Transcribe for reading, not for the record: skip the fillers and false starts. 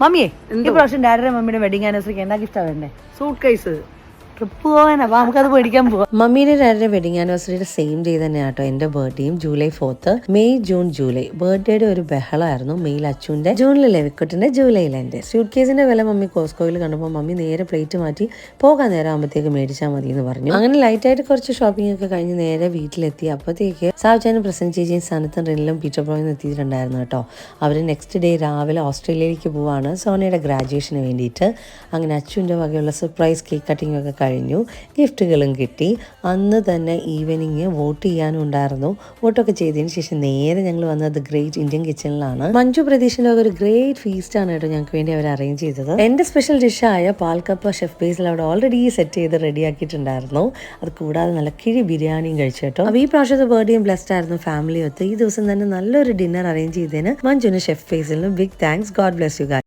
മമ്മിയെ ഈ പ്രാവശ്യം ഡാഡിയുടെ മമ്മിയുടെ വെഡിങ് ആനിവേഴ്സറിക്ക് എന്താ ഗിഫ്റ്റാ വേണ്ടേ? Suit case. ട്രിപ്പ് പോകാനാ, അപ്പൊ നമുക്കത് മേടിക്കാൻ പോവാം. മമ്മിയുടെ ഡാഡിയുടെ വെഡിങ് ആനിവേഴ്സറിയുടെ സെയിം ഡേ തന്നെ കേട്ടോ എൻ്റെ ബർത്ത്ഡേയും. July 4th. May June July ബർത്ത്ഡേയുടെ ഒരു ബഹളമായിരുന്നു. മെയിൽ അച്ചുവിന്റെ, ജൂണിൽ ലെവിക്കുട്ടിന്റെ, ജൂലൈയിൽ എൻ്റെ. സ്യൂട്ട് കേസിന്റെ വില മമ്മി കോസ്കോയിൽ കണ്ടപ്പോൾ മമ്മി നേരെ പ്ലേറ്റ് മാറ്റി പോകാൻ നേരം ആകുമ്പോഴത്തേക്ക് മേടിച്ചാൽ മതി എന്ന് പറഞ്ഞു. അങ്ങനെ ലൈറ്റായിട്ട് കുറച്ച് ഷോപ്പിംഗ് ഒക്കെ കഴിഞ്ഞ് നേരെ വീട്ടിലെത്തി. അപ്പോഴത്തേക്ക് സാവ്ചാനും പ്രസന്റ് ചേച്ചിയും സനത്തും റിനിലും പീറ്റർ ബ്രോയും എത്തിയിട്ടുണ്ടായിരുന്നു കേട്ടോ. അവർ നെക്സ്റ്റ് ഡേ രാവിലെ ഓസ്ട്രേലിയയിലേക്ക് പോവാണ് സോനയുടെ ഗ്രാജുവേഷന് വേണ്ടിയിട്ട്. അങ്ങനെ അച്ചുവിൻ്റെ വകയുള്ള സർപ്രൈസ് കേക്ക് കട്ടിംഗ് ഒക്കെ കഴിഞ്ഞു. ഗിഫ്റ്റുകളും കിട്ടി. അന്ന് തന്നെ ഈവനിങ് വോട്ട് ചെയ്യാനും ഉണ്ടായിരുന്നു. വോട്ടൊക്കെ ചെയ്തതിന് ശേഷം നേരെ ഞങ്ങൾ വന്നത് ഗ്രേറ്റ് ഇന്ത്യൻ കിച്ചണിലാണ്. മഞ്ജു പ്രതീഷിൻ്റെ ഒരു ഗ്രേറ്റ് ഫീസ്റ്റ് ആണ് കേട്ടോ ഞങ്ങൾക്ക് വേണ്ടി അവർ അറേഞ്ച് ചെയ്തത്. എൻ്റെ സ്പെഷ്യൽ ഡിഷായ പാൽക്കപ്പ ഷെഫ് ബേസിൽ അവിടെ ഓൾറെഡി സെറ്റ് ചെയ്ത് റെഡിയാക്കിയിട്ടുണ്ടായിരുന്നു. അത് കൂടാതെ നല്ല കിഴി ബിരിയാണിയും കഴിച്ചു കേട്ടോ. അപ്പോൾ ഈ പ്രാവശ്യത്തെ ബർത്ത്ഡേയും ബ്ലെസ്ഡ് ആയിരുന്നു ഫാമിലി ഒത്ത്. ഈ ദിവസം തന്നെ നല്ലൊരു ഡിന്നർ അറേഞ്ച് ചെയ്തതിന് മഞ്ജുവിന് ഷെഫ് ബേസിലിനും big thanks. God bless you guys.